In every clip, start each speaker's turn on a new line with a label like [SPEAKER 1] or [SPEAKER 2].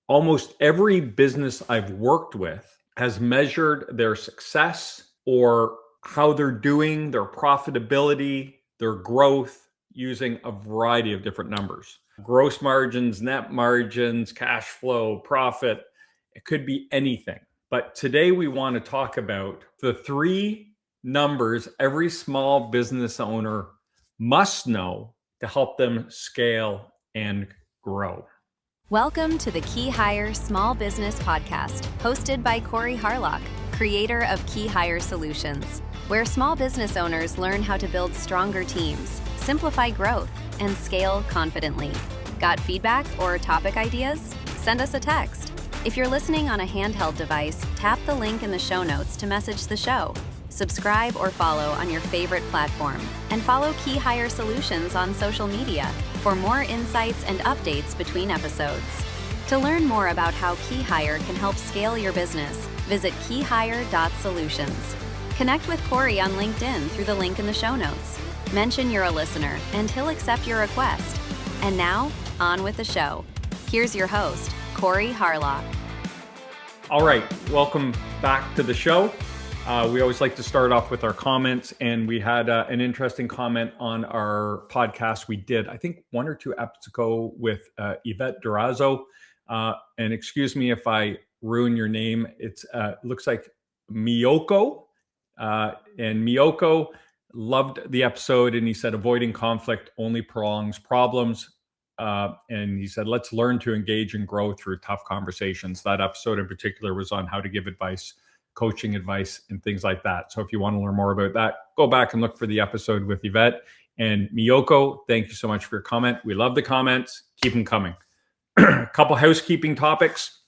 [SPEAKER 1] almost every business I've worked with has measured their success or how they're doing, their profitability, their growth using a variety of different numbers. Gross margins, net margins, cash flow, profit. It could be anything. But today we want to talk about the three numbers every small business owner must know to help them scale and grow.
[SPEAKER 2] Welcome to the KeyHire Small Business Podcast, hosted by Corey Harlock, creator of KeyHire Solutions, where small business owners learn how to build stronger teams, simplify growth, and scale confidently. Got feedback or topic ideas? Send us a text. If you're listening on a handheld device, tap the link in the show notes to message the show. Subscribe or follow on your favorite platform, and follow KeyHire Solutions on social media for more insights and updates between episodes. To learn more about how KeyHire can help scale your business, visit keyhire.solutions. Connect with Corey on LinkedIn through the link in the show notes. Mention you're a listener, and he'll accept your request. And now, on with the show. Here's your host, Corey Harlock.
[SPEAKER 1] All right, welcome back to the show. We always like to start off with our comments, and we had an interesting comment on our podcast we did, I think, 1 or 2 episodes ago with Yvette Durazo. And excuse me if I ruin your name. It looks like Miyoko. And Miyoko loved the episode, and he said, avoiding conflict only prolongs problems. And he said, let's learn to engage and grow through tough conversations. That episode in particular was on how to give advice, coaching advice, and things like that. So if you want to learn more about that, go back and look for the episode with Yvette. And Miyoko, thank you so much for your comment. We love the comments. Keep them coming. A couple housekeeping topics.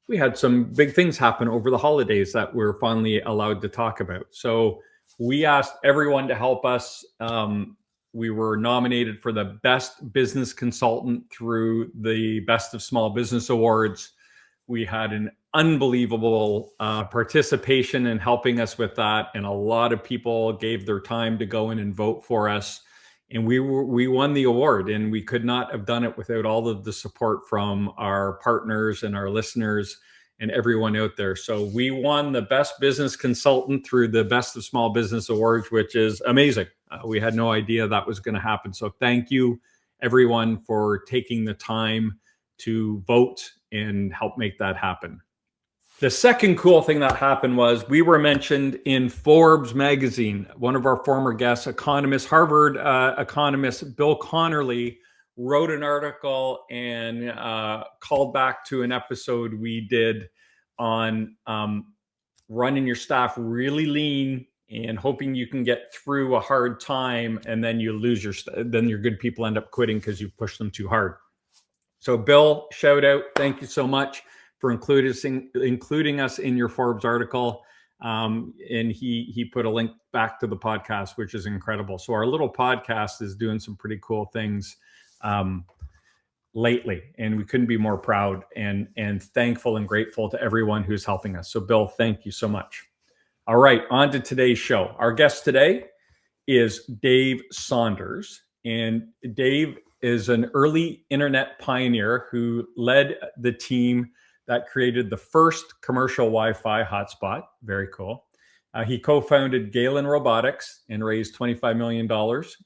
[SPEAKER 1] We had some big things happen over the holidays that we're finally allowed to talk about. So we asked everyone to help us. We were nominated for the Best Business Consultant through the Best of Small Business Awards. We had an unbelievable participation in helping us with that. And a lot of people gave their time to go in and vote for us. And we won the award, and we could not have done it without all of the support from our partners and our listeners and everyone out there. So we won the Best Business Consultant through the Best of Small Business Awards, which is amazing. We had no idea that was going to happen. So thank you, everyone, for taking the time to vote and help make that happen. The second cool thing that happened was we were mentioned in Forbes magazine. One of our former guests, economist, Harvard economist Bill Connerly, wrote an article and called back to an episode we did on running your staff really lean and hoping you can get through a hard time, and then you lose then your good people end up quitting because you push them too hard. So Bill, shout out. Thank you so much for including us in your Forbes article. And he put a link back to the podcast, which is incredible. So our little podcast is doing some pretty cool things lately, and we couldn't be more proud and thankful and grateful to everyone who's helping us. So Bill, thank you so much. All right, on to today's show. Our guest today is Dave Saunders, and Dave is an early internet pioneer who led the team that created the first commercial Wi-Fi hotspot. Very cool. He co-founded Galen Robotics and raised $25 million.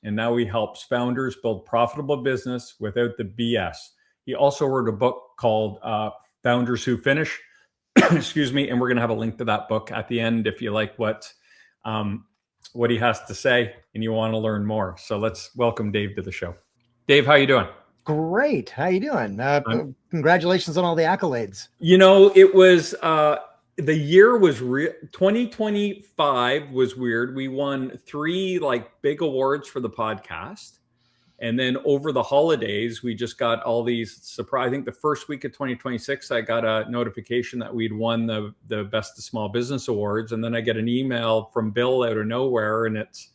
[SPEAKER 1] And now he helps founders build profitable business without the BS. He also wrote a book called Founders Who Finish. Excuse me. And we're going to have a link to that book at the end if you like what he has to say and you want to learn more. So let's welcome Dave to the show. Dave, how you doing?
[SPEAKER 3] Great. How you doing? Congratulations on all the accolades.
[SPEAKER 1] You know, it was the year was 2025 was weird. We won 3 big awards for the podcast. And then over the holidays, we just got all these surprise. I think the first week of 2026, I got a notification that we'd won the Best of Small Business Awards. And then I get an email from Bill out of nowhere, and it's,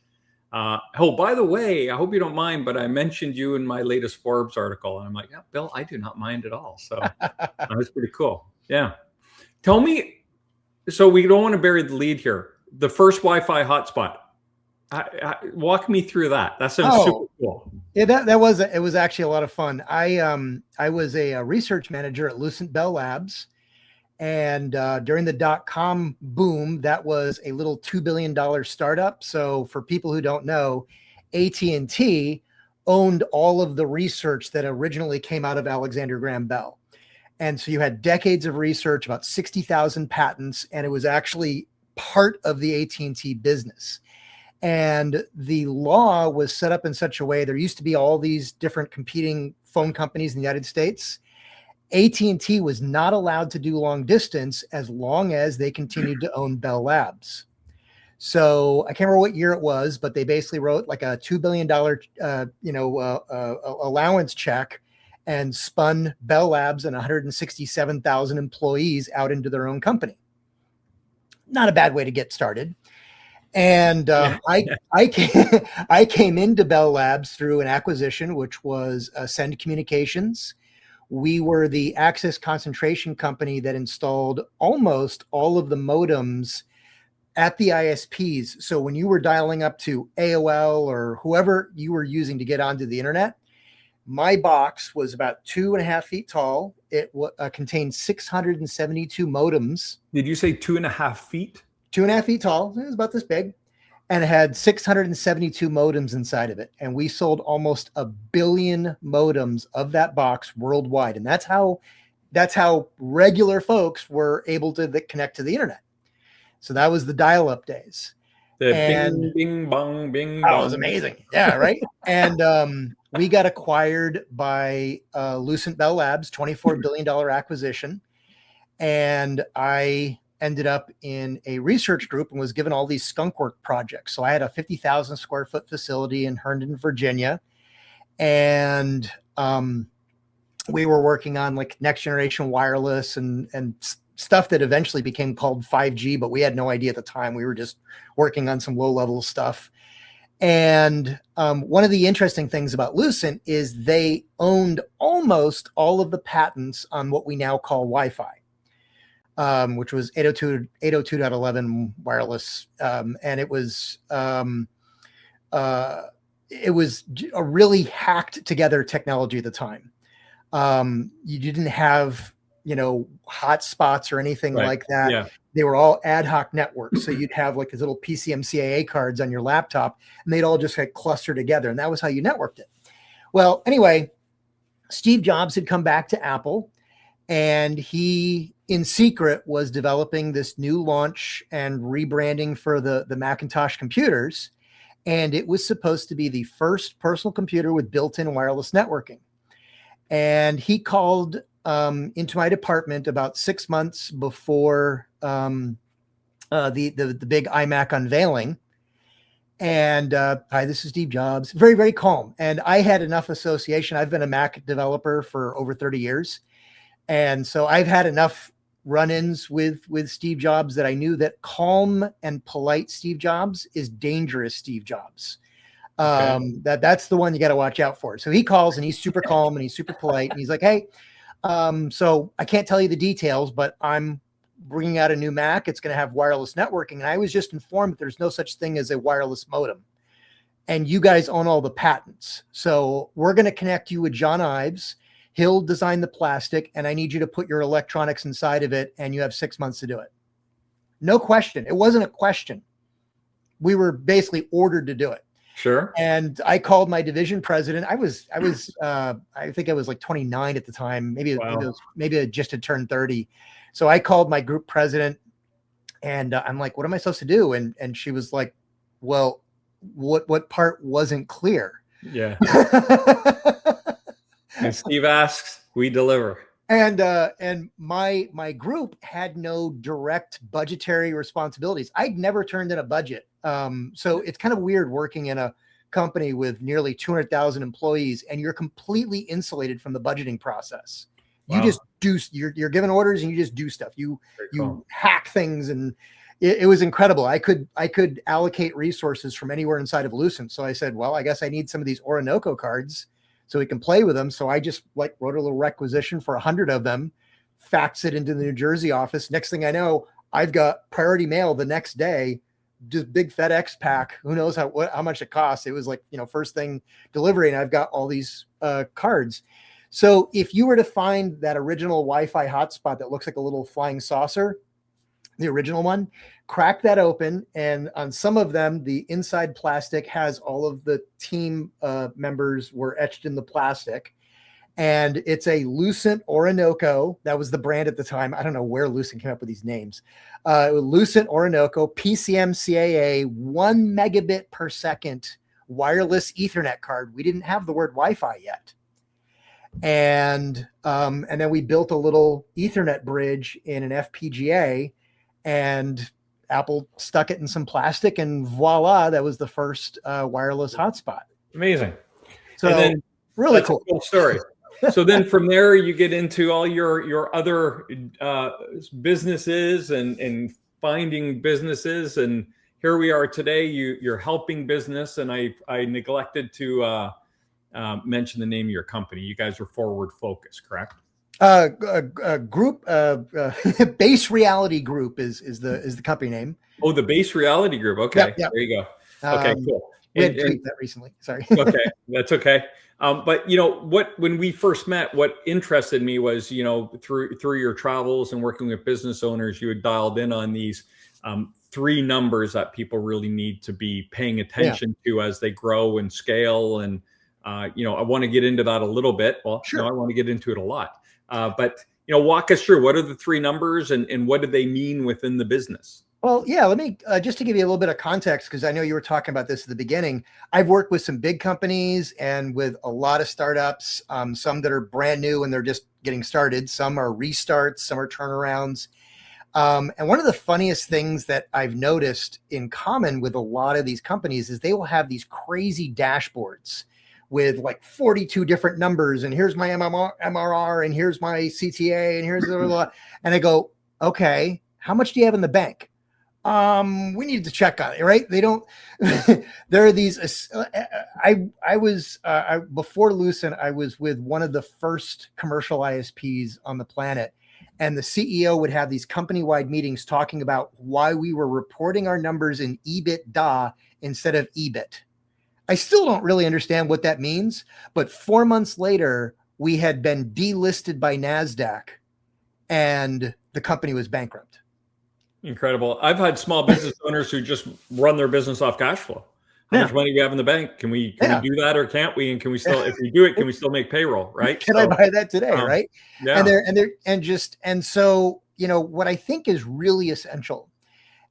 [SPEAKER 1] oh, by the way, I hope you don't mind, but I mentioned you in my latest Forbes article. And I'm like, yeah, Bill, I do not mind at all. So that was pretty cool. Yeah. Tell me, so we don't want to bury the lead here. The first Wi-Fi hotspot. Walk me through that. That sounds super cool.
[SPEAKER 3] Yeah, it was actually a lot of fun. I was a research manager at Lucent Bell Labs, and during the .com boom, that was a little $2 billion startup. So for people who don't know, AT&T owned all of the research that originally came out of Alexander Graham Bell. And so you had decades of research, about 60,000 patents, and it was actually part of the AT&T business. And the law was set up in such a way, there used to be all these different competing phone companies in the United States. AT&T was not allowed to do long distance as long as they continued to own Bell Labs. So I can't remember what year it was, but they basically wrote like a $2 billion, allowance check and spun Bell Labs and 167,000 employees out into their own company. Not a bad way to get started. And I came into Bell Labs through an acquisition, which was Send Communications. We were the access concentration company that installed almost all of the modems at the ISPs. So when you were dialing up to AOL or whoever you were using to get onto the internet, my box was about 2.5 feet tall. It contained 672 modems.
[SPEAKER 1] Did you say 2.5 feet?
[SPEAKER 3] 2.5 feet tall. It was about this big. And it had 672 modems inside of it. And we sold almost 1 billion modems of that box worldwide. And that's how regular folks were able to connect to the internet. So that was the dial-up days.
[SPEAKER 1] Bing, bing, bong, bing, bong.
[SPEAKER 3] That was amazing. Yeah, right. And we got acquired by Lucent Bell Labs, $24 billion acquisition. And I ended up in a research group and was given all these skunkwork projects. So I had a 50,000 square foot facility in Herndon, Virginia. And we were working on like next generation wireless and stuff that eventually became called 5G, but we had no idea at the time. We were just working on some low level stuff. And one of the interesting things about Lucent is they owned almost all of the patents on what we now call Wi-Fi. Which was 802.11 wireless. And it was a really hacked together technology at the time. You didn't have, hotspots or anything like that.
[SPEAKER 1] Yeah.
[SPEAKER 3] They were all ad hoc networks. So you'd have like these little PCMCIA cards on your laptop and they'd all just get clustered together. And that was how you networked it. Well, anyway, Steve Jobs had come back to Apple and he, in secret, was developing this new launch and rebranding for the Macintosh computers. And it was supposed to be the first personal computer with built-in wireless networking. And he called into my department about 6 months before the big iMac unveiling. And hi, this is Steve Jobs. Very, very calm. And I had enough association. I've been a Mac developer for over 30 years. And so I've had enough run-ins with Steve Jobs that I knew that calm and polite Steve Jobs is dangerous Steve Jobs. Okay. That's the one you got to watch out for. So he calls and he's super calm and he's super polite. And he's like, hey, so I can't tell you the details, but I'm bringing out a new Mac. It's going to have wireless networking. And I was just informed that there's no such thing as a wireless modem. And you guys own all the patents. So we're going to connect you with John Ives. He'll design the plastic, and I need you to put your electronics inside of it, and you have 6 months to do it. No question. It wasn't a question. We were basically ordered to do it.
[SPEAKER 1] Sure.
[SPEAKER 3] And I called my division president. I think I was like 29 at the time. Maybe I just had turned 30. So I called my group president, and I'm like, "What am I supposed to do?" And she was like, "Well, what part wasn't clear?"
[SPEAKER 1] Yeah. And Steve asks, we deliver.
[SPEAKER 3] And my group had no direct budgetary responsibilities. I'd never turned in a budget. So it's kind of weird working in a company with nearly 200,000 employees and you're completely insulated from the budgeting process. Wow. You just do, you're given orders and you just do stuff. You hack things, and it was incredible. I could allocate resources from anywhere inside of Lucent. So I said, well, I guess I need some of these Orinoco cards so we can play with them. So I just wrote a little requisition for 100 of them, fax it into the New Jersey office. Next thing I know, I've got priority mail the next day just big FedEx pack. Who knows how much it costs? It was like, first thing delivery, and I've got all these cards. So if you were to find that original Wi-Fi hotspot that looks like a little flying saucer, the original one, crack that open, and on some of them, the inside plastic has all of the team members were etched in the plastic. And it's a Lucent Orinoco. That was the brand at the time. I don't know where Lucent came up with these names. Lucent Orinoco PCMCAA 1 megabit per second wireless Ethernet card. We didn't have the word Wi-Fi yet. And then we built a little Ethernet bridge in an FPGA, and Apple stuck it in some plastic, and voila, that was the first wireless hotspot.
[SPEAKER 1] Amazing.
[SPEAKER 3] So
[SPEAKER 1] and then,
[SPEAKER 3] really cool.
[SPEAKER 1] A cool story. So then from there, you get into all your other businesses and finding businesses. And here we are today. You're helping business. And I neglected to mention the name of your company. You guys are Forward Focus, correct?
[SPEAKER 3] Group, Base Reality Group is the company name.
[SPEAKER 1] Oh, the Base Reality Group. Okay,
[SPEAKER 3] yep.
[SPEAKER 1] There you go. Okay, cool.
[SPEAKER 3] We had tweeted that recently. Sorry.
[SPEAKER 1] Okay, that's okay. But when we first met, what interested me was, through your travels and working with business owners, you had dialed in on these 3 numbers that people really need to be paying attention to as they grow and scale. And I want to get into that a little bit. Well,
[SPEAKER 3] sure.
[SPEAKER 1] No, I want to get into it a lot. But walk us through, what are the 3 numbers and what do they mean within the business?
[SPEAKER 3] Well, yeah, let me just to give you a little bit of context, because I know you were talking about this at the beginning. I've worked with some big companies and with a lot of startups, some that are brand new and they're just getting started. Some are restarts, some are turnarounds. And one of the funniest things that I've noticed in common with a lot of these companies is they will have these crazy dashboards with like 42 different numbers. And here's my MRR, and here's my CTA, and here's blah, blah, blah. And I go, okay, how much do you have in the bank? We need to check on it, right? They don't, there are these, I was, before Lucent, I was with one of the first commercial ISPs on the planet. And the CEO would have these company-wide meetings talking about why we were reporting our numbers in EBITDA instead of EBIT. I still don't really understand what that means, but 4 months later, we had been delisted by NASDAQ and the company was bankrupt.
[SPEAKER 1] Incredible. I've had small business owners who just run their business off cash flow. How much money do we have in the bank? Can we do that, or can't we? And can we still, if we do it, can we still make payroll? Right?
[SPEAKER 3] Can I buy that today? Right?
[SPEAKER 1] Yeah.
[SPEAKER 3] And so what I think is really essential.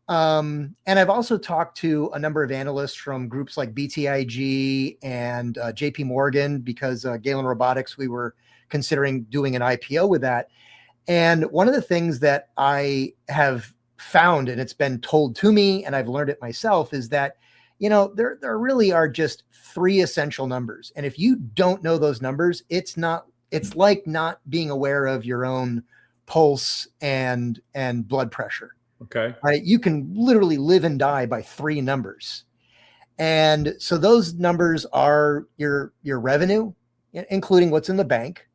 [SPEAKER 3] And I've also talked to a number of analysts from groups like BTIG and JP Morgan, because Galen Robotics, we were considering doing an IPO with that. And one of the things that I have found, and it's been told to me, and I've learned it myself, is that, there really are just 3 essential numbers. And if you don't know those numbers, it's like not being aware of your own pulse and blood pressure.
[SPEAKER 1] Okay.
[SPEAKER 3] Right. You can literally live and die by 3 numbers. And so those numbers are your revenue, including what's in the bank,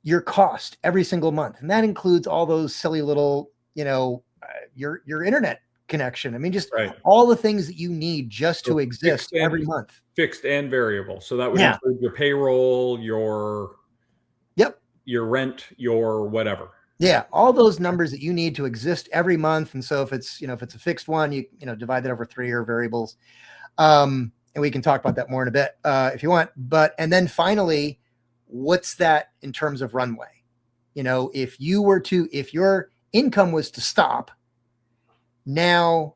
[SPEAKER 3] your cost every single month. And that includes all those silly little, your internet connection. I mean, just all the things that you need just to exist every month.
[SPEAKER 1] Fixed and variable. So that would include your payroll, your rent, your whatever.
[SPEAKER 3] Yeah, all those numbers that you need to exist every month. And so if it's a fixed one, you divide that over 3 or variables. And we can talk about that more in a bit if you want. And then finally, what's that in terms of runway? If your income was to stop, now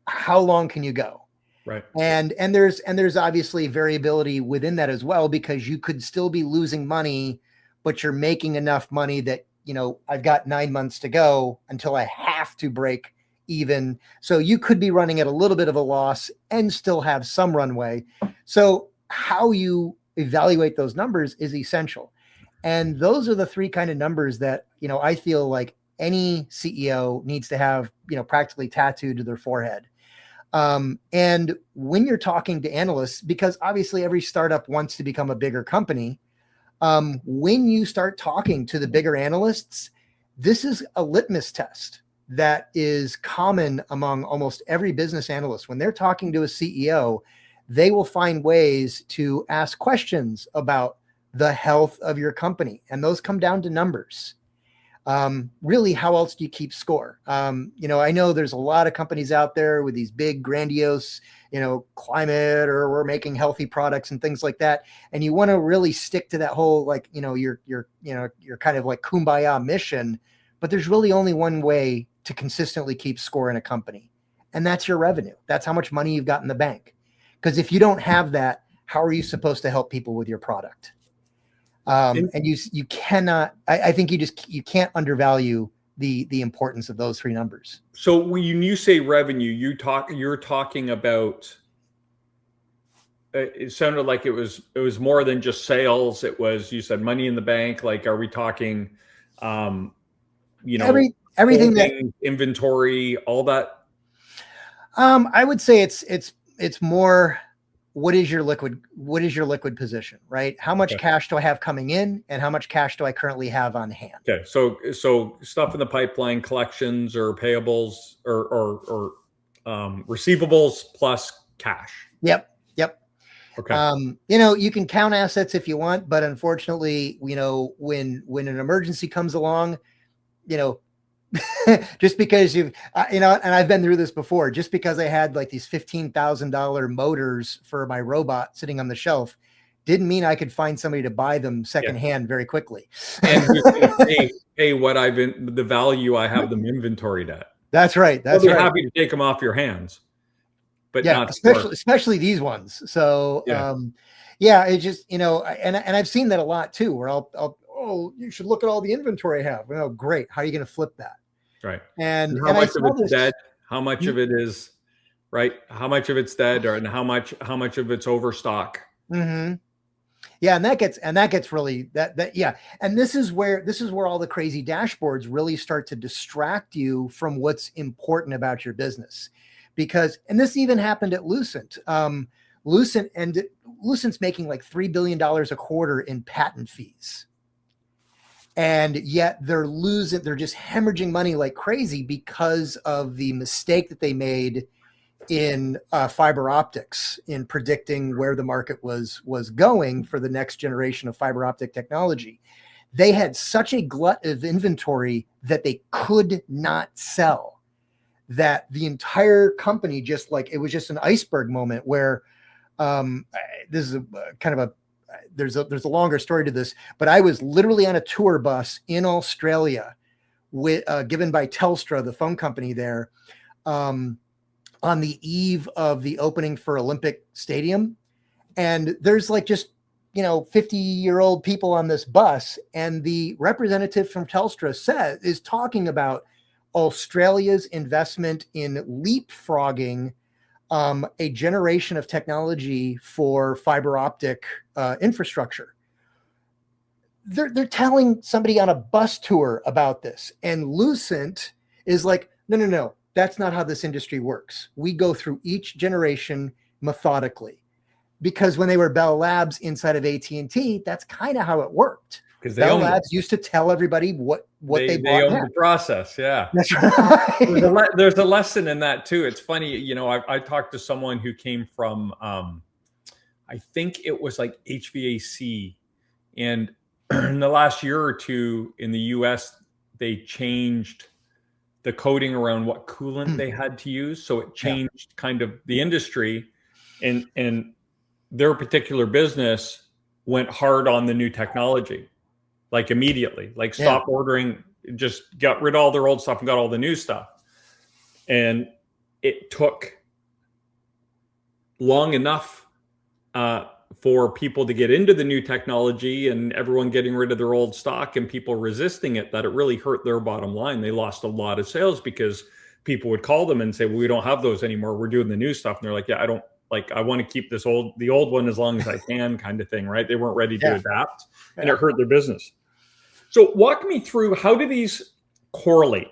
[SPEAKER 3] how long can you go?
[SPEAKER 1] Right.
[SPEAKER 3] And there's obviously variability within that as well, because you could still be losing money, but you're making enough money that, I've got 9 months to go until I have to break even. So you could be running at a little bit of a loss and still have some runway. So how you evaluate those numbers is essential. And those are the 3 kind of numbers that, I feel like any CEO needs to have, practically tattooed to their forehead. And when you're talking to analysts, because obviously every startup wants to become a bigger company, when you start talking to the bigger analysts, this is a litmus test. that is common among almost every business analyst. When they're talking to a CEO, they will find ways to ask questions about the health of your company. And those come down to numbers. Really, how else do you keep score? I know there's a lot of companies out there with these big, grandiose, climate, or we're making healthy products and things like that. And you want to really stick to that whole, your kind of like kumbaya mission, but there's really only one way to consistently keep score in a company. And that's your revenue. That's how much money you've got in the bank. Because if you don't have that, how are you supposed to help people with your product? And you cannot, I think you can't undervalue the importance of those three numbers.
[SPEAKER 1] So when you say revenue, you're talking about, it sounded like it was more than just sales. It was, you said money in the bank. Like, are we talking,
[SPEAKER 3] everything that
[SPEAKER 1] inventory, all that?
[SPEAKER 3] I would say it's more, what is your liquid position, right? How much cash do I have coming in, and how much cash do I currently have on hand?
[SPEAKER 1] Okay. So stuff in the pipeline, collections or payables or receivables plus cash.
[SPEAKER 3] Yep.
[SPEAKER 1] Okay.
[SPEAKER 3] You can count assets if you want, but unfortunately, when an emergency comes along, just because and I've been through this before, just because I had like these $15,000 motors for my robot sitting on the shelf didn't mean I could find somebody to buy them secondhand very quickly.
[SPEAKER 1] And who's going to pay what the value I have them inventoried at.
[SPEAKER 3] That's right.
[SPEAKER 1] I'll be happy to take them off your hands, but not
[SPEAKER 3] especially these ones. So, it just, and I've seen that a lot too, where you should look at all the inventory I have. Oh, great. How are you going to flip that?
[SPEAKER 1] Right.
[SPEAKER 3] And
[SPEAKER 1] how much of it's dead? How much of it is right? How much of it's dead, and how much of it's overstock?
[SPEAKER 3] Mm-hmm. Yeah. And that gets really yeah. And this is where all the crazy dashboards really start to distract you from what's important about your business. And this even happened at Lucent. Lucent's making like $3 billion a quarter in patent fees. And yet they're just hemorrhaging money like crazy because of the mistake that they made in fiber optics, in predicting where the market was going for the next generation of fiber optic technology. They had such a glut of inventory that they could not sell, that the entire company it was just an iceberg moment where this is there's a longer story to this, but I was literally on a tour bus in Australia given by Telstra, the phone company there, on the eve of the opening for Olympic Stadium. And there's 50-year-old people on this bus. And the representative from Telstra is talking about Australia's investment in leapfrogging a generation of technology for fiber optic infrastructure. They're telling somebody on a bus tour about this, and Lucent is like, no, that's not how this industry works. We go through each generation methodically, because when they were Bell Labs inside of AT&T, that's kind of how it worked. Because Bell Labs used to tell everybody what they bought.
[SPEAKER 1] They own the process. Yeah,
[SPEAKER 3] that's right.
[SPEAKER 1] There's a lesson in that too. It's funny, I talked to someone who came from, I think it was like HVAC, and in the last year or two in the US, they changed the coding around what coolant they had to use. So it changed kind of the industry, and their particular business went hard on the new technology, like immediately, stopped ordering, just got rid of all their old stuff and got all the new stuff. And it took long enough for people to get into the new technology, and everyone getting rid of their old stock and people resisting it, that it really hurt their bottom line. They lost a lot of sales because people would call them and say, well, we don't have those anymore. We're doing the new stuff. And they're like, yeah, I want to keep the old one as long as I can, kind of thing, right? They weren't ready to adapt, and it hurt their business. So walk me through, how do these correlate?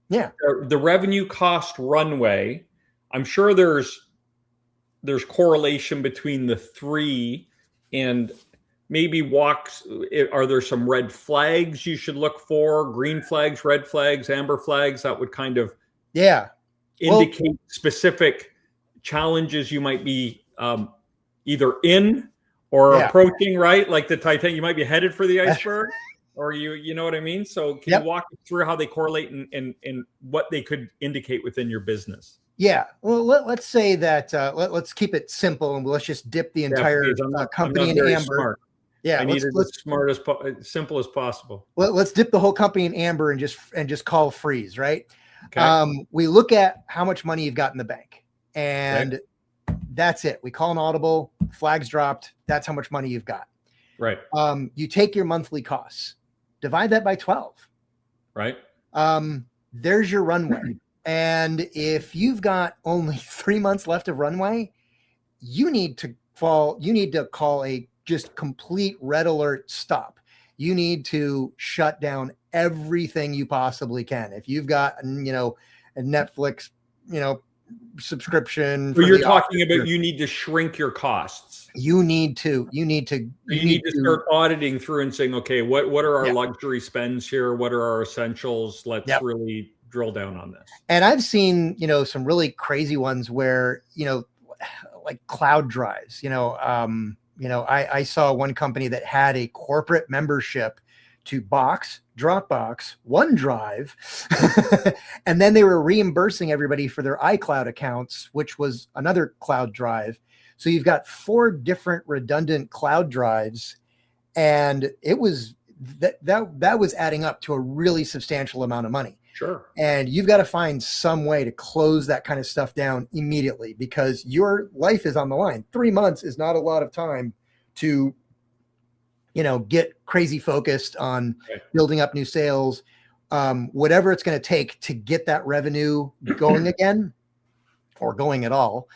[SPEAKER 3] Yeah.
[SPEAKER 1] The revenue cost runway, I'm sure there's correlation between the three, and maybe are there some red flags you should look for? Green flags, red flags, amber flags that would kind of indicate specific challenges you might be either in or approaching, right? Like the Titanic, you might be headed for the iceberg. Or you know what I mean? So can you walk through how they correlate and what they could indicate within your business?
[SPEAKER 3] Yeah. Well, let's say that let's keep it simple and let's just dip the entire company in amber.
[SPEAKER 1] Smart.
[SPEAKER 3] Yeah,
[SPEAKER 1] I need it as simple as possible.
[SPEAKER 3] Let's dip the whole company in amber and just call freeze, right? Okay. We look at how much money you've got in the bank, and that's it. We call an audible, flags dropped. That's how much money you've got.
[SPEAKER 1] Right.
[SPEAKER 3] You take your monthly costs. Divide that by 12.
[SPEAKER 1] Right.
[SPEAKER 3] There's your runway. And if you've got only 3 months left of runway, you need to call a just complete red alert stop. You need to shut down everything you possibly can. If you've got, a Netflix, subscription.
[SPEAKER 1] So you're talking about you need to shrink your costs.
[SPEAKER 3] You need to
[SPEAKER 1] start auditing through and saying, okay, what are our luxury spends here? What are our essentials? Let's really drill down on this.
[SPEAKER 3] And I've seen, some really crazy ones where, like cloud drives, I saw one company that had a corporate membership to Box, Dropbox, OneDrive, and then they were reimbursing everybody for their iCloud accounts, which was another cloud drive. So you've got 4 different redundant cloud drives, and it was that was adding up to a really substantial amount of money.
[SPEAKER 1] Sure.
[SPEAKER 3] And you've got to find some way to close that kind of stuff down immediately because your life is on the line. 3 months is not a lot of time to get crazy focused on building up new sales, whatever it's going to take to get that revenue going again or going at all.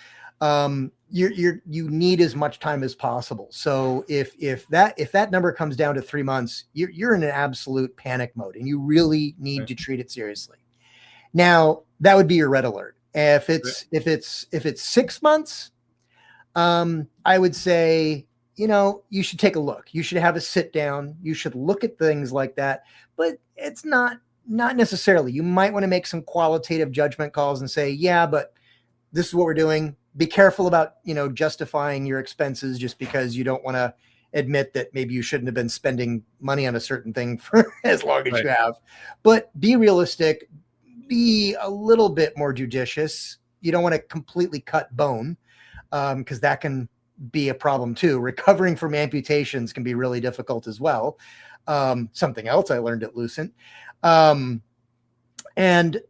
[SPEAKER 3] You need as much time as possible. So if that number comes down to 3 months, you're in an absolute panic mode and you really need to treat it seriously. Now that would be your red alert. If it's 6 months, I would say, you should take a look. You should have a sit down. You should look at things like that, but it's not necessarily. You might want to make some qualitative judgment calls and say, yeah, but this is what we're doing. Be careful about, justifying your expenses just because you don't want to admit that maybe you shouldn't have been spending money on a certain thing for as long as you have. But be realistic, be a little bit more judicious. You don't want to completely cut bone because that can be a problem too. Recovering from amputations can be really difficult as well. Something else I learned at Lucent. And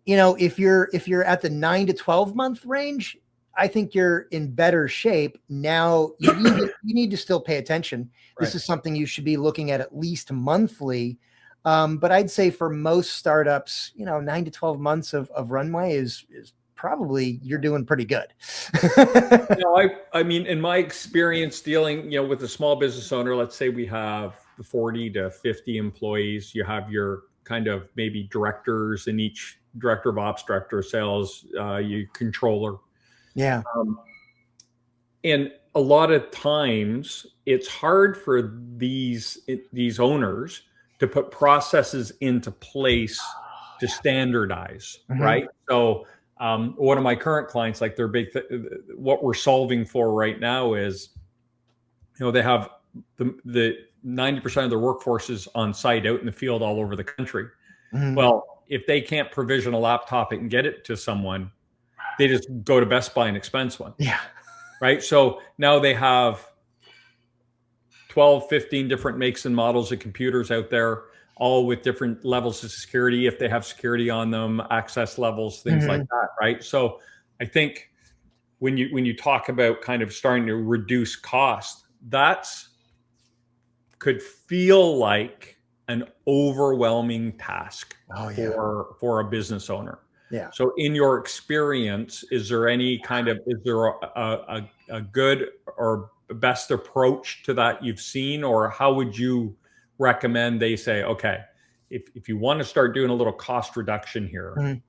[SPEAKER 3] if you're at the 9 to 12 month range, I think you're in better shape. Now you need to still pay attention. This is something you should be looking at least monthly. But I'd say for most startups, 9 to 12 months of runway is probably you're doing pretty good.
[SPEAKER 1] I mean, in my experience dealing, with a small business owner, let's say we have 40 to 50 employees, you have your kind of maybe directors in each, director of ops, director of sales, you controller.
[SPEAKER 3] Yeah.
[SPEAKER 1] And a lot of times it's hard for these owners to put processes into place to standardize, right? So one of my current clients, like their big, what we're solving for right now is, they have the 90% of their workforce is on site out in the field all over the country. Well, if they can't provision a laptop and get it to someone, they just go to Best Buy and expense one.
[SPEAKER 3] Yeah.
[SPEAKER 1] Right. So now they have 12, 15 different makes and models of computers out there, all with different levels of security. If they have security on them, access levels, things like that. Right. So I think when you talk about kind of starting to reduce cost, that's could feel like an overwhelming task for a business owner.
[SPEAKER 3] Yeah.
[SPEAKER 1] So in your experience, is there a good or best approach to that you've seen, or how would you recommend they say, okay, if you want to start doing a little cost reduction here,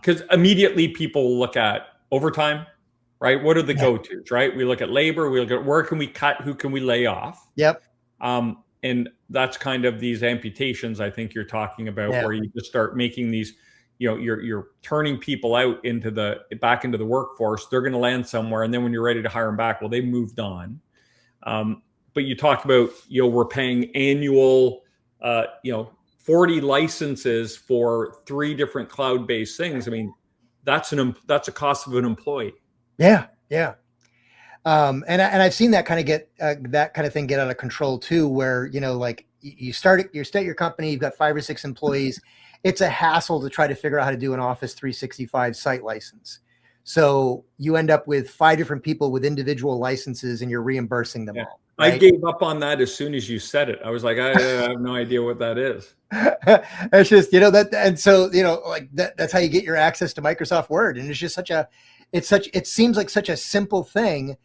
[SPEAKER 1] because immediately people look at overtime, right? What are the go-tos, right? We look at labor, we look at where can we cut, who can we lay off?
[SPEAKER 3] Yep.
[SPEAKER 1] And that's kind of these amputations I think you're talking about,
[SPEAKER 3] Yeah.
[SPEAKER 1] where you just start making these, you're turning people out back into the workforce. They're going to land somewhere, and then when you're ready to hire them back, well, they've moved on. But you talk about, we're paying annual, 40 licenses for 3 different cloud-based things. I mean, that's a cost of an employee.
[SPEAKER 3] Yeah. Yeah. And I've seen that kind of get that kind of thing get out of control too, where, like you start your company, you've got 5 or 6 employees. It's a hassle to try to figure out how to do an Office 365 site license. So you end up with 5 different people with individual licenses, and you're reimbursing them all. Right?
[SPEAKER 1] I gave up on that as soon as you said it. I was like, I have no idea what that is.
[SPEAKER 3] It's just, that, and so, like that's how you get your access to Microsoft Word. And it's just it seems like such a simple thing.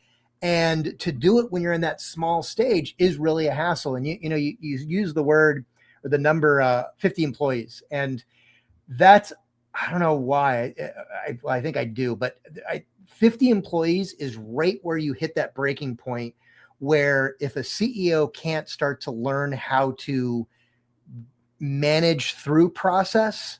[SPEAKER 3] And to do it when you're in that small stage is really a hassle. And you use the word or the number 50 employees, and that's, I don't know why. I think I do, but 50 employees is right where you hit that breaking point, where if a CEO can't start to learn how to manage through process,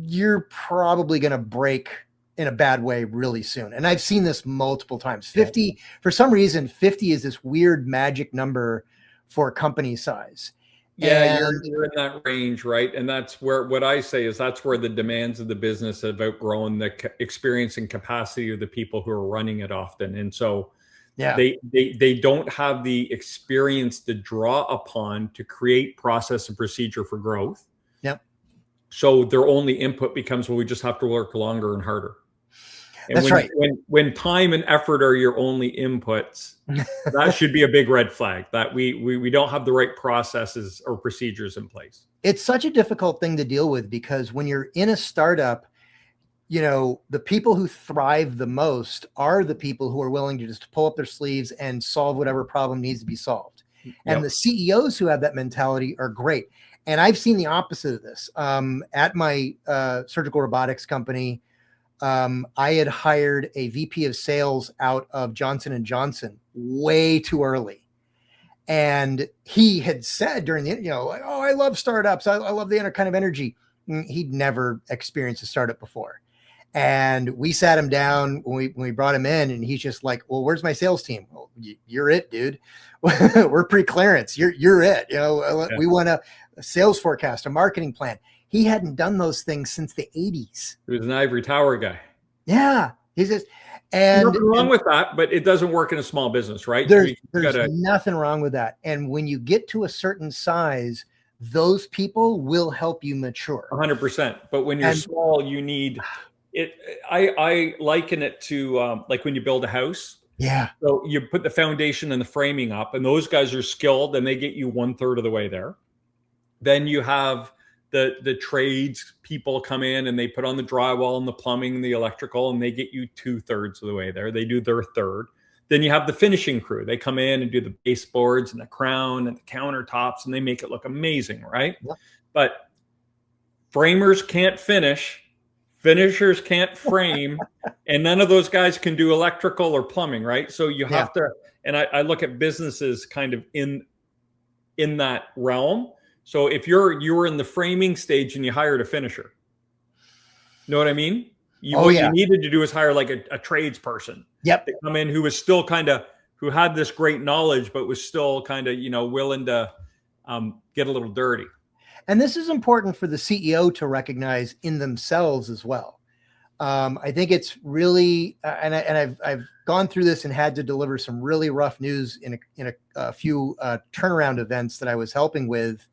[SPEAKER 3] you're probably going to break in a bad way really soon. And I've seen this multiple times. 50, for some reason, 50 is this weird magic number for company size.
[SPEAKER 1] Yeah, you're in that range, right? And that's where, what I say is, that's where the demands of the business have outgrown the experience and capacity of the people who are running it often. And so they don't have the experience to draw upon to create process and procedure for growth.
[SPEAKER 3] Yep.
[SPEAKER 1] So their only input becomes, well, we just have to work longer and harder. And
[SPEAKER 3] that's right.
[SPEAKER 1] When time and effort are your only inputs, that should be a big red flag, that we don't have the right processes or procedures in place.
[SPEAKER 3] It's such a difficult thing to deal with, because when you're in a startup, the people who thrive the most are the people who are willing to just pull up their sleeves and solve whatever problem needs to be solved. Yep. And the CEOs who have that mentality are great. And I've seen the opposite of this. At my surgical robotics company, I had hired a VP of sales out of Johnson & Johnson way too early. And he had said during the, oh, I love startups. I love the kind of energy. He'd never experienced a startup before. And we sat him down when we brought him in, and he's just like, well, where's my sales team? Well, you're it, dude. We're pre-clearance. You're it. We want a sales forecast, a marketing plan. He hadn't done those things since the 80s.
[SPEAKER 1] He was an ivory tower guy.
[SPEAKER 3] Yeah. He's just, and
[SPEAKER 1] nothing wrong with that, but it doesn't work in a small business, right?
[SPEAKER 3] There's nothing wrong with that. And when you get to a certain size, those people will help you mature.
[SPEAKER 1] 100%. But when you're small, you need it. I liken it to like when you build a house.
[SPEAKER 3] Yeah.
[SPEAKER 1] So you put the foundation and the framing up, and those guys are skilled, and they get you 1/3 of the way there. Then you have the trades people come in, and they put on the drywall and the plumbing and the electrical, and they get you 2/3 of the way there. They do their third. Then you have the finishing crew. They come in and do the baseboards and the crown and the countertops, and they make it look amazing, right? Yep. But framers can't finish, finishers can't frame, and none of those guys can do electrical or plumbing, right? So you have to, and I look at businesses kind of in that realm. So if you were in the framing stage and you hired a finisher, you know what I mean? What you needed to do is hire like a tradesperson.
[SPEAKER 3] Yep.
[SPEAKER 1] To come in who was still who had this great knowledge, but was still kind of, willing to get a little dirty.
[SPEAKER 3] And this is important for the CEO to recognize in themselves as well. I think it's really, and I've gone through this and had to deliver some really rough news in a few turnaround events that I was helping with,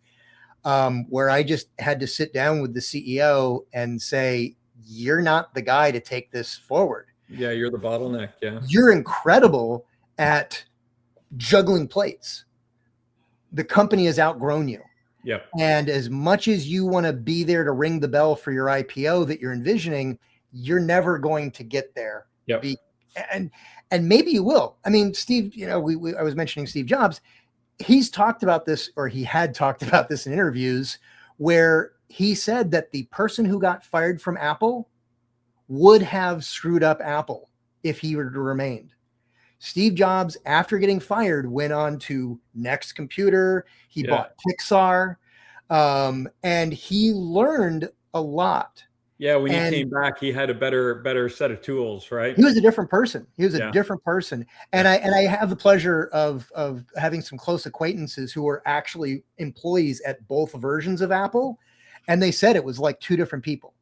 [SPEAKER 3] where I just had to sit down with the CEO and say, you're not the guy to take this forward.
[SPEAKER 1] Yeah, you're the bottleneck. Yeah.
[SPEAKER 3] You're incredible at juggling plates. The company has outgrown you.
[SPEAKER 1] Yep.
[SPEAKER 3] And as much as you want to be there to ring the bell for your IPO that you're envisioning, you're never going to get there.
[SPEAKER 1] Yep.
[SPEAKER 3] And maybe you will. I mean, Steve, I was mentioning Steve Jobs. He's talked about this, or he had talked about this in interviews, where he said that the person who got fired from Apple would have screwed up Apple if he were to remain. Steve Jobs, after getting fired, went on to Next Computer. He bought Pixar, and he learned a lot.
[SPEAKER 1] Yeah, when he came back, he had a better set of tools, right?
[SPEAKER 3] He was a different person. He was a different person. And I have the pleasure of having some close acquaintances who were actually employees at both versions of Apple, and they said it was like two different people.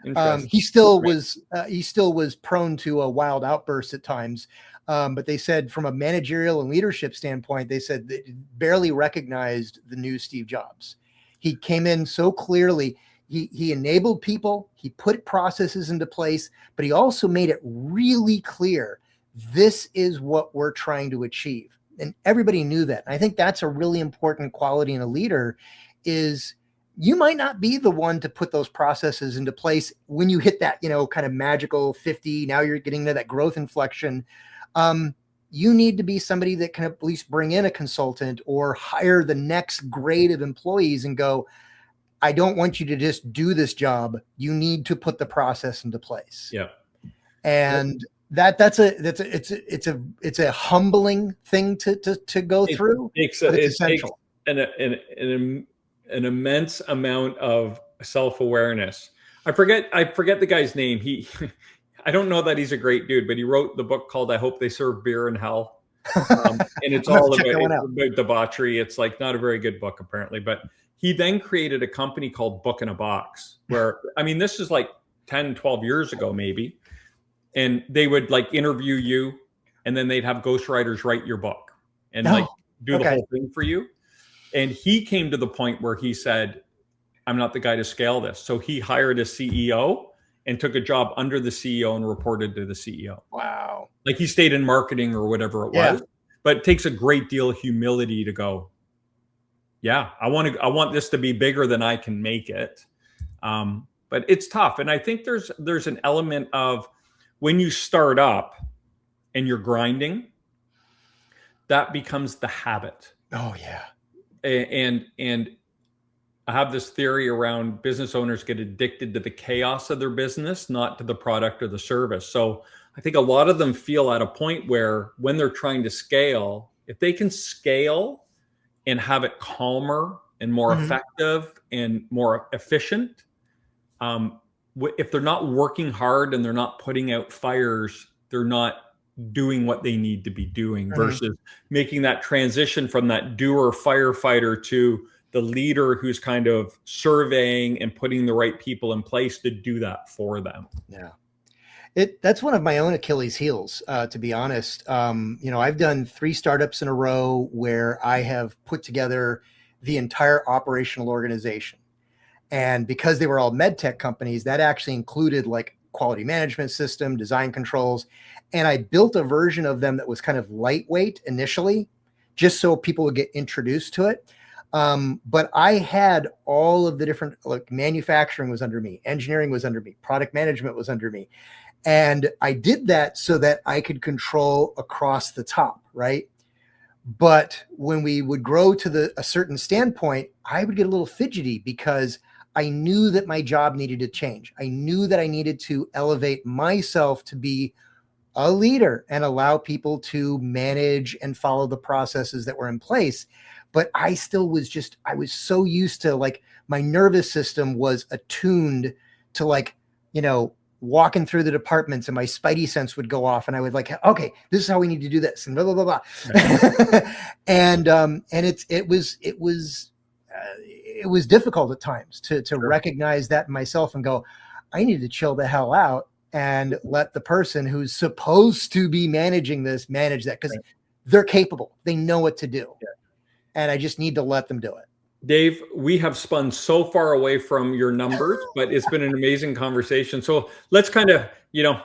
[SPEAKER 3] He still was prone to a wild outburst at times. But they said from a managerial and leadership standpoint, they said they barely recognized the new Steve Jobs. He came in so clearly. He enabled people, he put processes into place, but he also made it really clear, this is what we're trying to achieve. And everybody knew that. And I think that's a really important quality in a leader, is you might not be the one to put those processes into place when you hit that, kind of magical 50, now you're getting to that growth inflection. You need to be somebody that can at least bring in a consultant or hire the next grade of employees and go, I don't want you to just do this job. You need to put the process into place.
[SPEAKER 1] Yeah.
[SPEAKER 3] And it's a humbling thing to go through. It's essential.
[SPEAKER 1] An immense amount of self-awareness. I forget the guy's name. I don't know that he's a great dude, but he wrote the book called I Hope They Serve Beer in Hell. And it's all about debauchery. It's like not a very good book apparently, but he then created a company called Book in a Box where, this is like 10, 12 years ago, maybe. And they would like interview you and then they'd have ghostwriters write your book and do the whole thing for you. And he came to the point where he said, I'm not the guy to scale this. So he hired a CEO and took a job under the CEO and reported to the CEO.
[SPEAKER 3] Wow.
[SPEAKER 1] Like he stayed in marketing or whatever it was, but it takes a great deal of humility to go, I want this to be bigger than I can make it. But it's tough. And I think there's an element of when you start up and you're grinding, that becomes the habit.
[SPEAKER 3] Oh yeah.
[SPEAKER 1] And I have this theory around business owners get addicted to the chaos of their business, not to the product or the service. So I think a lot of them feel at a point where when they're trying to scale, if they can scale and have it calmer and more effective and more efficient. If they're not working hard and they're not putting out fires, they're not doing what they need to be doing versus making that transition from that doer firefighter to the leader who's kind of surveying and putting the right people in place to do that for them.
[SPEAKER 3] Yeah. That's one of my own Achilles heels, to be honest. I've done 3 startups in a row where I have put together the entire operational organization. And because they were all med tech companies, that actually included like quality management system, design controls. And I built a version of them that was kind of lightweight initially, just so people would get introduced to it. But I had all of the different, like manufacturing was under me, engineering was under me, product management was under me. And I did that so that I could control across the top, right? But when we would grow to a certain standpoint, I would get a little fidgety because I knew that my job needed to change. I knew that I needed to elevate myself to be a leader and allow people to manage and follow the processes that were in place. But I still was I was so used to like my nervous system was attuned to like, walking through the departments and my spidey sense would go off and I would like, okay, this is how we need to do this and blah, blah, blah, blah. Right. and it was difficult at times to recognize that in myself and go, I need to chill the hell out and let the person who's supposed to be managing this manage that because they're capable. They know what to do. Yeah. And I just need to let them do it.
[SPEAKER 1] Dave, we have spun so far away from your numbers, but it's been an amazing conversation. So let's kind of,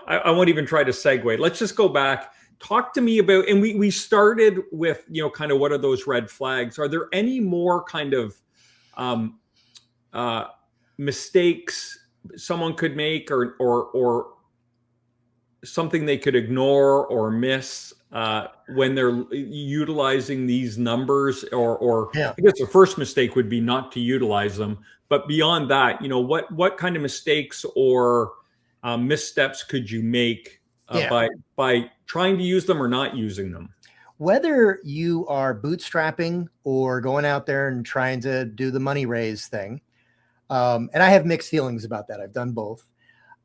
[SPEAKER 1] I won't even try to segue. Let's just go back. Talk to me about, and we started with, kind of what are those red flags? Are there any more kind of mistakes someone could make or something they could ignore or miss when they're utilizing these numbers or I guess the first mistake would be not to utilize them. But beyond that, what kind of mistakes or missteps could you make by trying to use them or not using them?
[SPEAKER 3] Whether you are bootstrapping or going out there and trying to do the money raise thing, and I have mixed feelings about that. I've done both.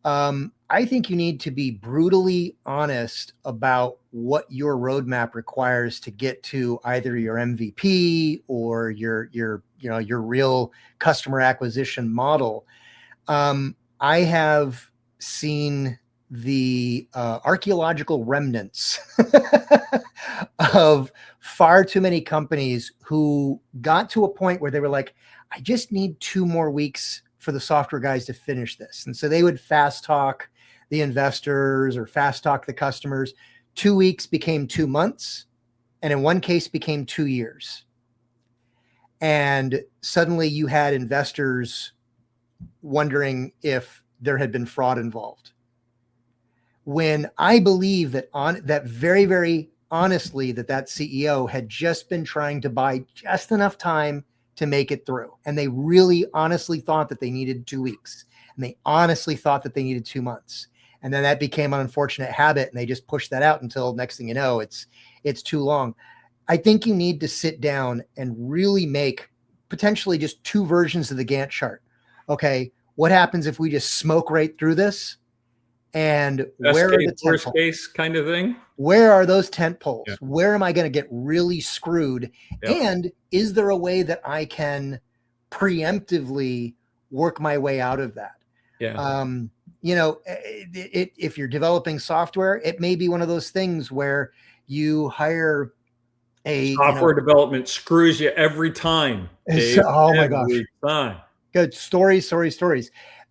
[SPEAKER 3] I think you need to be brutally honest about what your roadmap requires to get to either your MVP or your real customer acquisition model. I have seen the archaeological remnants of far too many companies who got to a point where they were like, I just need 2 more weeks for the software guys to finish this. And so they would fast talk the investors or fast talk the customers. 2 weeks became 2 months, and in one case became 2 years. And suddenly you had investors wondering if there had been fraud involved. When I believe that very, very honestly, that CEO had just been trying to buy just enough time to make it through. And they really honestly thought that they needed 2 weeks. And they honestly thought that they needed 2 months. And then that became an unfortunate habit. And they just pushed that out until next thing you know, it's too long. I think you need to sit down and really make potentially just 2 versions of the Gantt chart. Okay, what happens if we just smoke right through this? And where are the
[SPEAKER 1] worst case kind of thing?
[SPEAKER 3] Where are those tent poles?
[SPEAKER 1] Yeah.
[SPEAKER 3] Where am I going to get really screwed? Yep. And is there a way that I can preemptively work my way out of that?
[SPEAKER 1] Yeah.
[SPEAKER 3] If you're developing software, it may be one of those things where you hire a
[SPEAKER 1] software development screws you every time. Dave,
[SPEAKER 3] oh my gosh.
[SPEAKER 1] Time.
[SPEAKER 3] Good stories.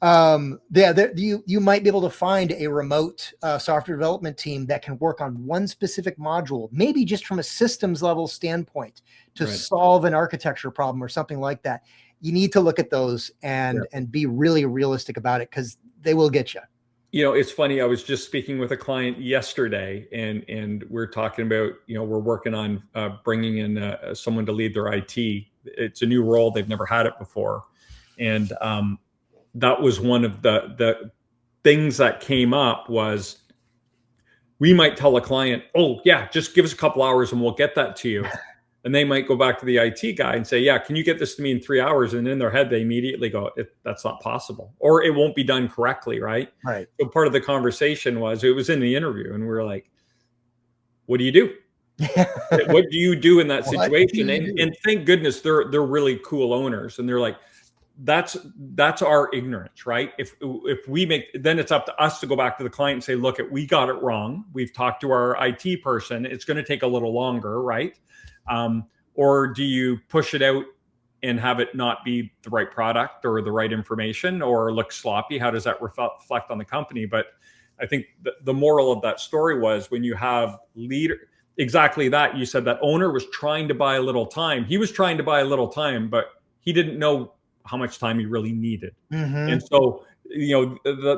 [SPEAKER 3] You might be able to find a remote software development team that can work on one specific module, maybe just from a systems level standpoint to solve an architecture problem or something like that. You need to look at those and be really realistic about it, because they will get you.
[SPEAKER 1] You know, it's funny. I was just speaking with a client yesterday, and we're talking about, we're working on bringing in someone to lead their IT. It's a new role. They've never had it before. And that was one of the things that came up was we might tell a client, oh yeah, just give us a couple hours and we'll get that to you. And they might go back to the IT guy and say, yeah, can you get this to me in 3 hours? And in their head, they immediately go, that's not possible, or it won't be done correctly. Right. So part of the conversation was, it was in the interview, and we were like, what do you do? What do you do in that situation? And thank goodness they're really cool owners. And they're like, that's our ignorance, right? If we make, then it's up to us to go back to the client and say, look, we got it wrong. We've talked to our IT person. It's going to take a little longer, right? Or do you push it out and have it not be the right product or the right information, or look sloppy? How does that reflect on the company? But I think the moral of that story was, when you have exactly that, you said that owner was trying to buy a little time. He was trying to buy a little time, but he didn't know how much time he really needed. And so,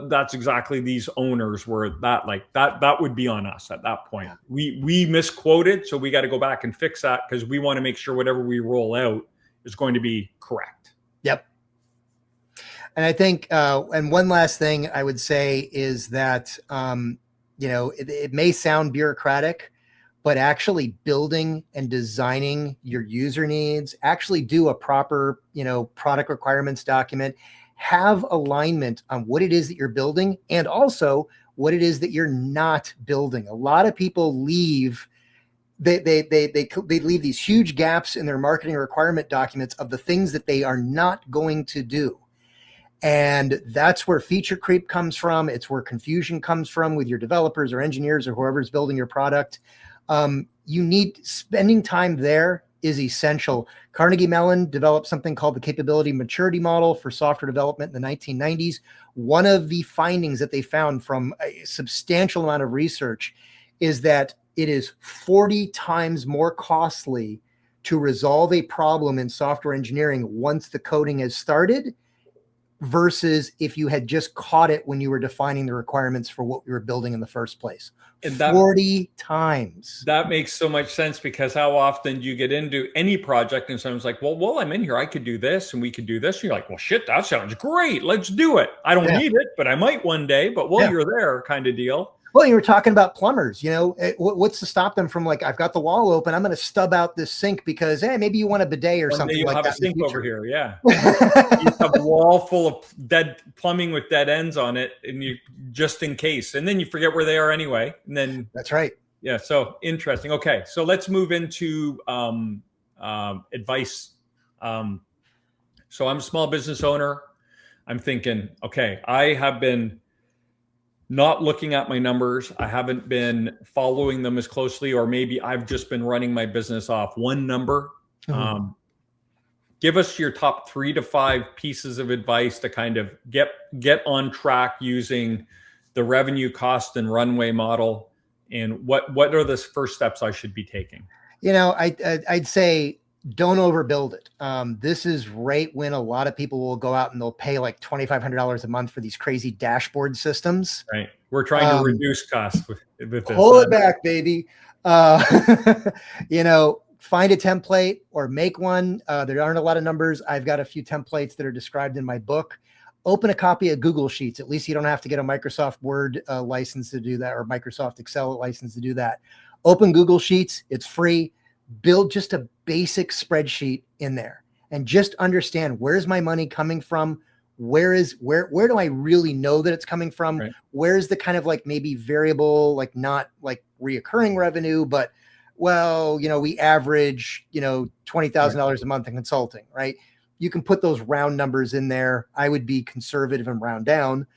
[SPEAKER 1] that's exactly, these owners were that would be on us at that point. We misquoted. So we got to go back and fix that, because we want to make sure whatever we roll out is going to be correct.
[SPEAKER 3] Yep. And I think, and one last thing I would say is that, it may sound bureaucratic, but actually building and designing your user needs, actually do a proper, product requirements document, have alignment on what it is that you're building, and also what it is that you're not building. A lot of people leave, they leave these huge gaps in their marketing requirement documents of the things that they are not going to do. And that's where feature creep comes from. It's where confusion comes from with your developers or engineers or whoever's building your product. Spending time there is essential. Carnegie Mellon developed something called the capability maturity model for software development in the 1990s. One of the findings that they found from a substantial amount of research is that it is 40 times more costly to resolve a problem in software engineering once the coding has started, versus if you had just caught it when you were defining the requirements for what we were building in the first place. And 40 times.
[SPEAKER 1] That makes so much sense, because how often do you get into any project and someone's like, well, I'm in here, I could do this and we could do this. And you're like, well, shit, that sounds great. Let's do it. I don't need it, but I might one day, but while you're there, kind of deal.
[SPEAKER 3] Well, you were talking about plumbers, what's to stop them from like, I've got the wall open, I'm going to stub out this sink because, hey, maybe you want a bidet or
[SPEAKER 1] One
[SPEAKER 3] something
[SPEAKER 1] day
[SPEAKER 3] like
[SPEAKER 1] have
[SPEAKER 3] that.
[SPEAKER 1] a sink over here. Yeah. You have a wall full of dead plumbing with dead ends on it, and you just in case, and then you forget where they are anyway. And then
[SPEAKER 3] that's right.
[SPEAKER 1] Yeah. So interesting. Okay. So let's move into advice. So I'm a small business owner. I'm thinking, okay, I have been not looking at my numbers. I haven't been following them as closely, or maybe I've just been running my business off one number. Mm-hmm. Give us your top 3 to 5 pieces of advice to kind of get on track using the revenue, cost, and runway model. And what are the first steps I should be taking?
[SPEAKER 3] I'd say don't overbuild it. This is right when a lot of people will go out and they'll pay like $2,500 a month for these crazy dashboard systems.
[SPEAKER 1] Right. We're trying to reduce costs with this.
[SPEAKER 3] Pull it back, baby. Find a template or make one. There aren't a lot of numbers. I've got a few templates that are described in my book. Open a copy of Google Sheets. At least you don't have to get a Microsoft Word license to do that, or Microsoft Excel license to do that. Open Google Sheets. It's free. Build just a basic spreadsheet in there and just understand, where's my money coming from? Where do I really know that it's coming from? Right. Where's the kind of like maybe variable, like not like reoccurring revenue, but we average, $20,000 a month in consulting, right? You can put those round numbers in there. I would be conservative and round down,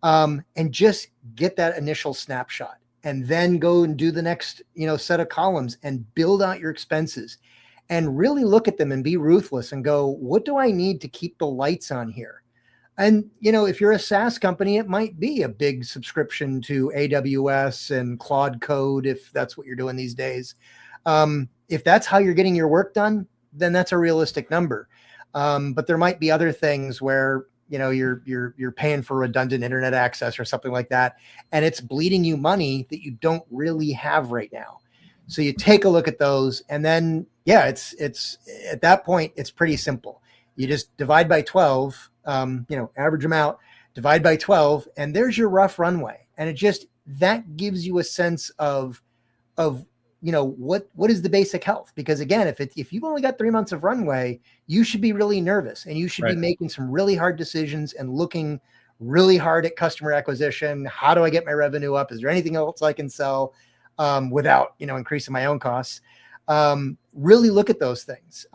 [SPEAKER 3] and just get that initial snapshot. And then go and do the next, set of columns and build out your expenses and really look at them and be ruthless and go, what do I need to keep the lights on here? And, if you're a SaaS company, it might be a big subscription to AWS and Claude Code, if that's what you're doing these days. If that's how you're getting your work done, then that's a realistic number. But there might be other things where, you're paying for redundant internet access or something like that, and it's bleeding you money that you don't really have right now. So you take a look at those, and then it's at that point it's pretty simple. You just divide by 12, average them out, divide by 12, and there's your rough runway. And that gives you a sense of what is the basic health? Because again, if you've only got 3 months of runway, you should be really nervous, and you should be making some really hard decisions and looking really hard at customer acquisition. How do I get my revenue up? Is there anything else I can sell without, increasing my own costs? Really look at those things.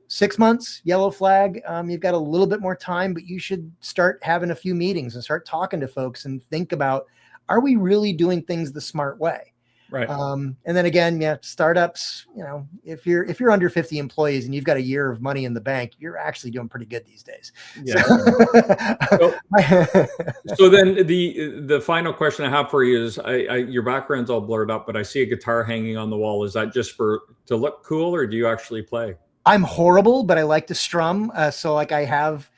[SPEAKER 3] 6 months, yellow flag. You've got a little bit more time, but you should start having a few meetings and start talking to folks and think about, are we really doing things the smart way? Right. And then again, startups, if you're under 50 employees and you've got a year of money in the bank, you're actually doing pretty good these days. Yeah.
[SPEAKER 1] So then the final question I have for you is, your background's all blurred up, but I see a guitar hanging on the wall. Is that just to look cool, or do you actually play?
[SPEAKER 3] I'm horrible, but I like to strum. So like I have,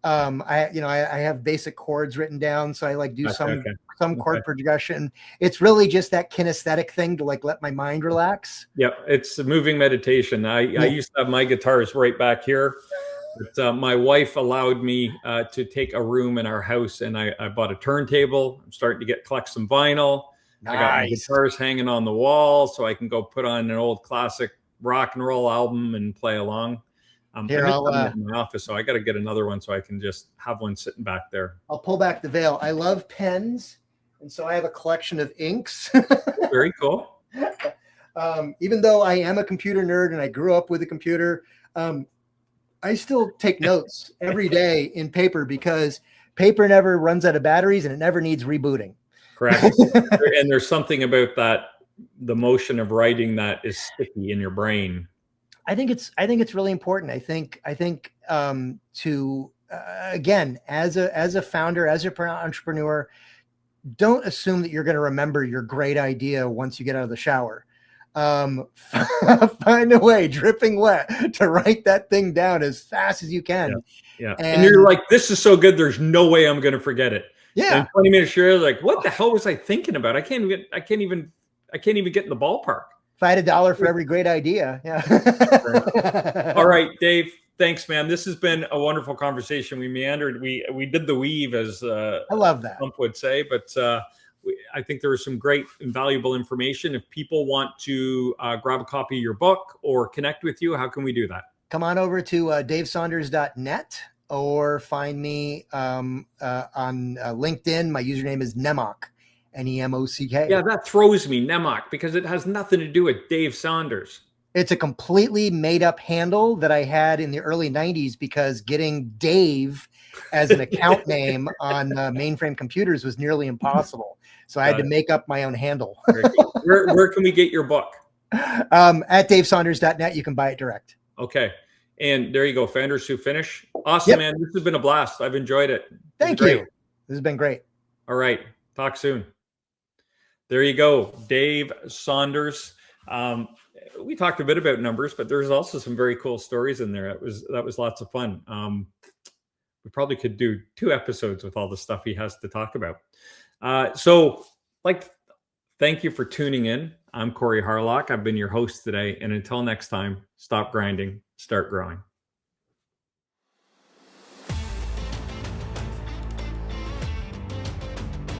[SPEAKER 3] I have basic chords written down. So I like do some chord progression. It's really just that kinesthetic thing to like let my mind relax.
[SPEAKER 1] Yep. It's a moving meditation. I used to have my guitars right back here, but my wife allowed me to take a room in our house, and I bought a turntable. I'm starting to collect some vinyl. Nice. I got my guitars hanging on the wall so I can go put on an old classic rock and roll album and play along. Here, I'll in my office, so I got to get another one so I can just have one sitting back there.
[SPEAKER 3] I'll pull back the veil. I love pens, and so I have a collection of inks.
[SPEAKER 1] Very cool.
[SPEAKER 3] Even though I am a computer nerd and I grew up with a computer, I still take notes every day in paper, because paper never runs out of batteries and it never needs rebooting.
[SPEAKER 1] Correct. And there's something about that, the motion of writing, that is sticky in your brain.
[SPEAKER 3] I think it's really important. I think again, as a founder, as an entrepreneur, don't assume that you're going to remember your great idea once you get out of the shower. Find a way, dripping wet, to write that thing down as fast as you can.
[SPEAKER 1] Yeah. And you're like, this is so good, there's no way I'm going to forget it.
[SPEAKER 3] Yeah.
[SPEAKER 1] And 20 minutes later, like, what the hell was I thinking about? I can't even get in the ballpark.
[SPEAKER 3] If I had $1 for every great idea. Yeah.
[SPEAKER 1] All right, Dave. Thanks, man. This has been a wonderful conversation. We meandered. We did the weave, as
[SPEAKER 3] I love that.
[SPEAKER 1] Trump would say, but I think there was some great and valuable information. If people want to grab a copy of your book or connect with you, how can we do that?
[SPEAKER 3] Come on over to davesaunders.net or find me on LinkedIn. My username is Nemock, Nemock.
[SPEAKER 1] Yeah, that throws me, Nemock, because it has nothing to do with Dave Saunders.
[SPEAKER 3] It's a completely made up handle that I had in the early 90s because getting Dave as an account name on mainframe computers was nearly impossible. So I had to make up my own handle.
[SPEAKER 1] Where can we get your book?
[SPEAKER 3] At davesaunders.net, you can buy it direct.
[SPEAKER 1] Okay. And there you go. Founders Who Finish. Awesome, man. This has been a blast. I've enjoyed it.
[SPEAKER 3] Thank you. This has been great.
[SPEAKER 1] All right. Talk soon. There you go. Dave Saunders. We talked a bit about numbers, but there's also some very cool stories in there. That was lots of fun. We probably could do 2 episodes with all the stuff he has to talk about. Thank you for tuning in. I'm Corey Harlock. I've been your host today. And until next time, stop grinding, start growing.